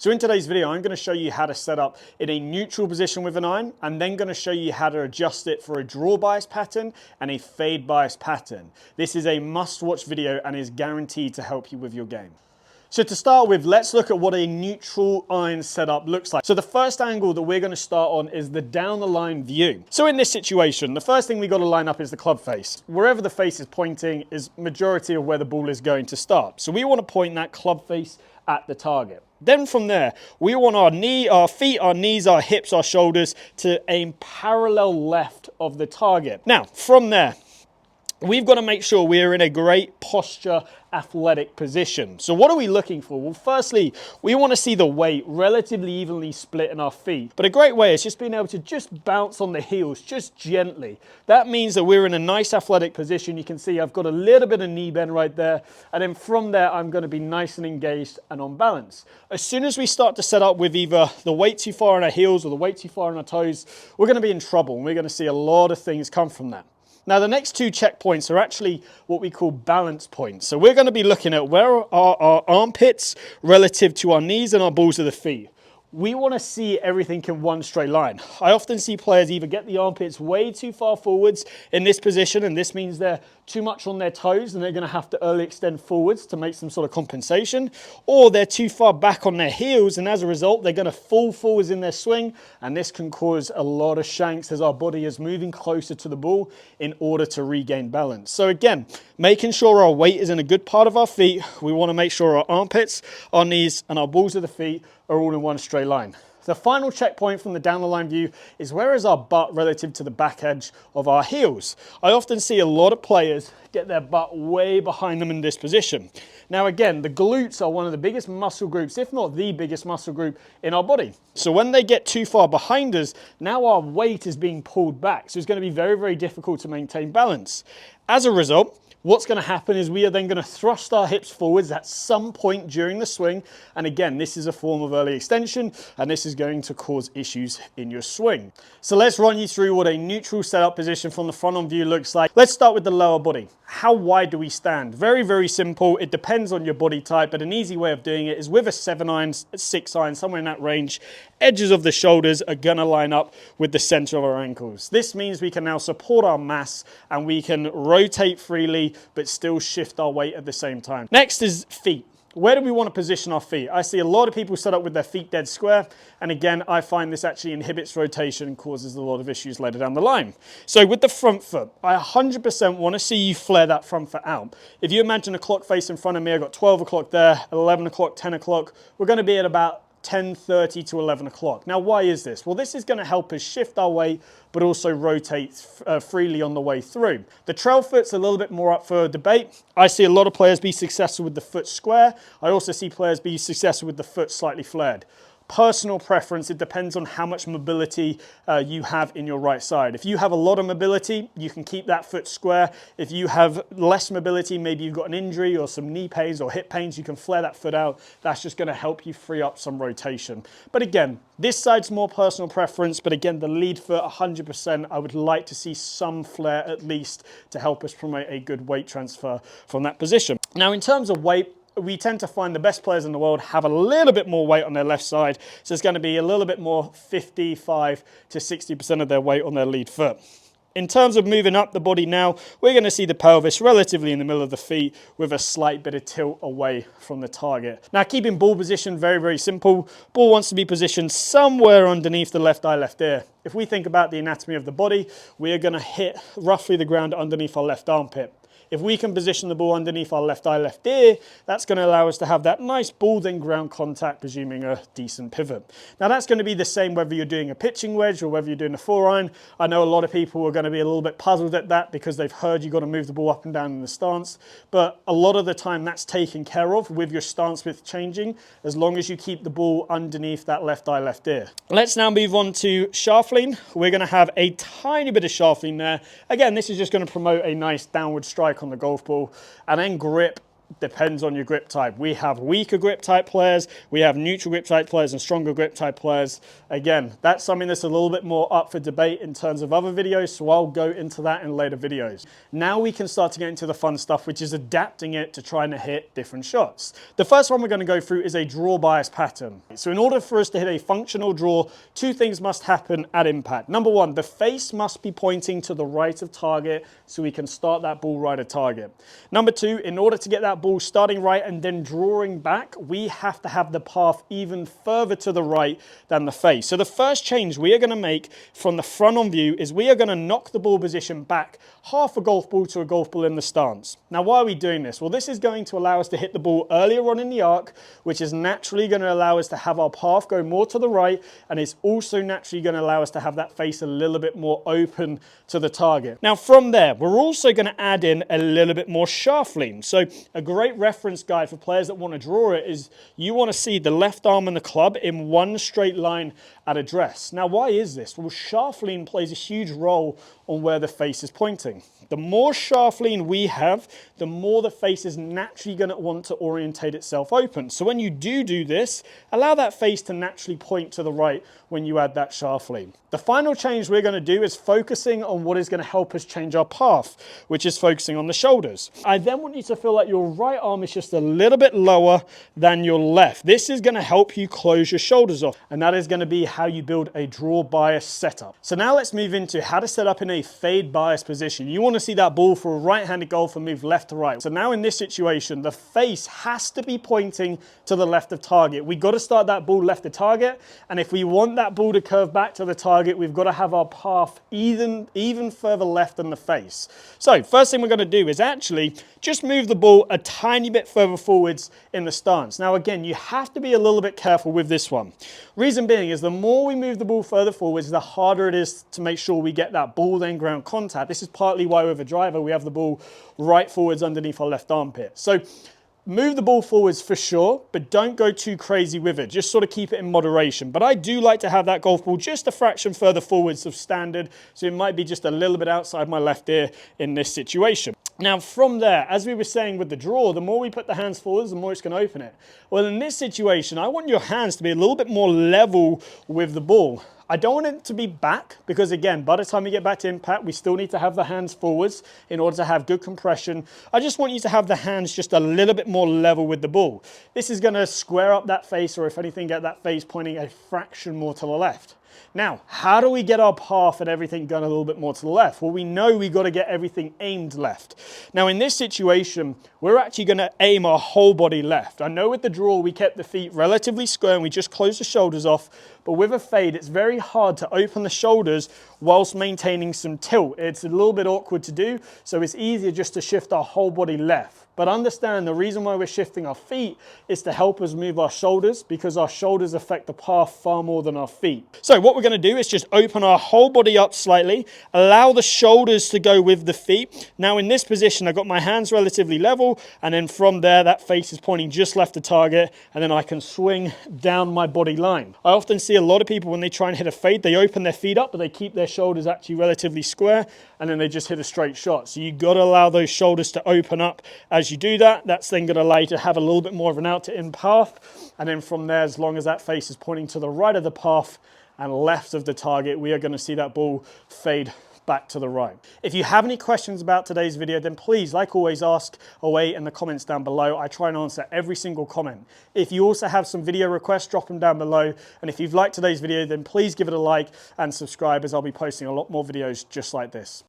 So in today's video, I'm going to show you how to set up in a neutral position with an iron. I'm then going to show you how to adjust it for a draw bias pattern and a fade bias pattern. This is a must-watch video and is guaranteed to help you with your game. So to start with, let's look at what a neutral iron setup looks like. So the first angle that we're going to start on is the down the line view. So in this situation, the first thing we got to line up is the club face. Wherever the face is pointing is majority of where the ball is going to start. So we want to point that club face at the target. Then from there, we want our feet, our knees, our hips, our shoulders to aim parallel left of the target. Now, from there, we've got to make sure we're in a great posture, athletic position. So what are we looking for? Well, firstly, we want to see the weight relatively evenly split in our feet. But a great way is just being able to just bounce on the heels, just gently. That means that we're in a nice athletic position. You can see I've got a little bit of knee bend right there. And then from there, I'm going to be nice and engaged and on balance. As soon as we start to set up with either the weight too far on our heels or the weight too far on our toes, we're going to be in trouble. And we're going to see a lot of things come from that. Now, the next two checkpoints are actually what we call balance points. So we're going to be looking at where are our armpits relative to our knees and our balls of the feet. We want to see everything in one straight line. I often see players either get the armpits way too far forwards in this position, and this means they're too much on their toes and they're going to have to early extend forwards to make some sort of compensation, or they're too far back on their heels, and as a result, they're going to fall forwards in their swing, and this can cause a lot of shanks as our body is moving closer to the ball in order to regain balance. So again, making sure our weight is in a good part of our feet, we want to make sure our armpits, our knees, and our balls of the feet are all in one straight line. The final checkpoint from the down the line view is where is our butt relative to the back edge of our heels. I often see a lot of players get their butt way behind them in this position. Now again, the glutes are one of the biggest muscle groups, if not the biggest muscle group in our body. So when they get too far behind us, now our weight is being pulled back. So it's going to be very, very difficult to maintain balance. As a result, what's going to happen is we are then going to thrust our hips forwards at some point during the swing. And again, this is a form of early extension, and this is going to cause issues in your swing. So let's run you through what a neutral setup position from the front on view looks like. Let's start with the lower body. How wide do we stand? Very, very simple. It depends on your body type, but an easy way of doing it is with a 7 iron, 6 iron, somewhere in that range. Edges of the shoulders are going to line up with the center of our ankles. This means we can now support our mass and we can rotate freely, but still shift our weight at the same time. Next is feet. Where do we want to position our feet? I see a lot of people set up with their feet dead square. And again, I find this actually inhibits rotation and causes a lot of issues later down the line. So with the front foot, I 100% want to see you flare that front foot out. If you imagine a clock face in front of me, I've got 12 o'clock there, 11 o'clock, 10 o'clock. We're going to be at about 10:30 to 11 o'clock. Now, why is this? Well, this is going to help us shift our weight, but also rotate freely on the way through. The trail foot's a little bit more up for debate. I see a lot of players be successful with the foot square. I also see players be successful with the foot slightly flared. Personal preference, it depends on how much mobility you have in your right side. If you have a lot of mobility, you can keep that foot square. If you have less mobility, maybe you've got an injury or some knee pains or hip pains, you can flare that foot out. That's just going to help you free up some rotation. But again, this side's more personal preference, but again, the lead foot, 100%, I would like to see some flare at least to help us promote a good weight transfer from that position. Now, in terms of weight, we tend to find the best players in the world have a little bit more weight on their left side. So it's going to be a little bit more 55 to 60% of their weight on their lead foot. In terms of moving up the body now, we're going to see the pelvis relatively in the middle of the feet with a slight bit of tilt away from the target. Now, keeping ball position very, very simple. Ball wants to be positioned somewhere underneath the left eye, left ear. If we think about the anatomy of the body, we are going to hit roughly the ground underneath our left armpit. If we can position the ball underneath our left eye, left ear, that's going to allow us to have that nice ball then ground contact, presuming a decent pivot. Now that's going to be the same whether you're doing a pitching wedge or whether you're doing a 4 iron. I know a lot of people are going to be a little bit puzzled at that because they've heard you've got to move the ball up and down in the stance. But a lot of the time that's taken care of with your stance width changing, as long as you keep the ball underneath that left eye, left ear. Let's now move on to shaft lean. We're going to have a tiny bit of shaft lean there. Again, this is just going to promote a nice downward strike on the golf ball, and then grip depends on your grip type. We have weaker grip type players, we have neutral grip type players and stronger grip type players. Again, that's something that's a little bit more up for debate in terms of other videos, so I'll go into that in later videos. Now we can start to get into the fun stuff, which is adapting it to trying to hit different shots. The first one we're going to go through is a draw bias pattern. So in order for us to hit a functional draw, two things must happen at impact. Number one, the face must be pointing to the right of target so we can start that ball right at target. Number two, in order to get that ball starting right and then drawing back, we have to have the path even further to the right than the face. So the first change we are going to make from the front on view is we are going to knock the ball position back half a golf ball to a golf ball in the stance. Now, why are we doing this? Well, this is going to allow us to hit the ball earlier on in the arc, which is naturally going to allow us to have our path go more to the right, and it's also naturally going to allow us to have that face a little bit more open to the target. Now, from there, we're also going to add in a little bit more shaft lean. So a great reference guide for players that want to draw it is you want to see the left arm and the club in one straight line at address. Now, why is this? Well, shaft lean plays a huge role on where the face is pointing. The more shaft lean we have, the more the face is naturally going to want to orientate itself open. So when you do this, allow that face to naturally point to the right when you add that shaft lean. The final change we're going to do is focusing on what is going to help us change our path, which is focusing on the shoulders. I then want you to feel like your right arm is just a little bit lower than your left. This is going to help you close your shoulders off, and that is going to be how you build a draw bias setup. So now let's move into how to set up in a fade bias position. You want to see that ball for a right-handed golfer move left to right. So now in this situation, the face has to be pointing to the left of target. We've got to start that ball left of target, and if we want that ball to curve back to the target, we've got to have our path even further left than the face. So first thing we're going to do is actually just move the ball a tiny bit further forwards in the stance. Now again, you have to be a little bit careful with this one. Reason being is the more we move the ball further forwards, the harder it is to make sure we get that ball then ground contact. This is partly why with a driver we have the ball right forwards underneath our left armpit. So move the ball forwards for sure, but don't go too crazy with it. Just sort of keep it in moderation. But I do like to have that golf ball just a fraction further forwards of standard, so it might be just a little bit outside my left ear in this situation. Now from there, as we were saying with the draw, the more we put the hands forwards, the more it's going to open it. Well, in this situation, I want your hands to be a little bit more level with the ball. I don't want it to be back because, again, by the time we get back to impact, we still need to have the hands forwards in order to have good compression. I just want you to have the hands just a little bit more level with the ball. This is going to square up that face, or if anything, get that face pointing a fraction more to the left. Now, how do we get our path and everything going a little bit more to the left? Well, we know we've got to get everything aimed left. Now, in this situation, we're actually going to aim our whole body left. I know with the draw, we kept the feet relatively square and we just closed the shoulders off. But with a fade, it's very hard to open the shoulders whilst maintaining some tilt. It's a little bit awkward to do, so it's easier just to shift our whole body left. But understand the reason why we're shifting our feet is to help us move our shoulders, because our shoulders affect the path far more than our feet. So what we're going to do is just open our whole body up slightly, allow the shoulders to go with the feet. Now in this position, I've got my hands relatively level, and then from there, that face is pointing just left to target, and then I can swing down my body line. I often see a lot of people when they try and hit a fade, they open their feet up, but they keep their shoulders actually relatively square, and then they just hit a straight shot. So you've got to allow those shoulders to open up as you do that. That's then going to allow you to have a little bit more of an out to in path. And then from there, as long as that face is pointing to the right of the path and left of the target, we are going to see that ball fade back to the right. If you have any questions about today's video, then please, like always, ask away in the comments down below. I try and answer every single comment. If you also have some video requests, drop them down below. And if you've liked today's video, then please give it a like and subscribe, as I'll be posting a lot more videos just like this.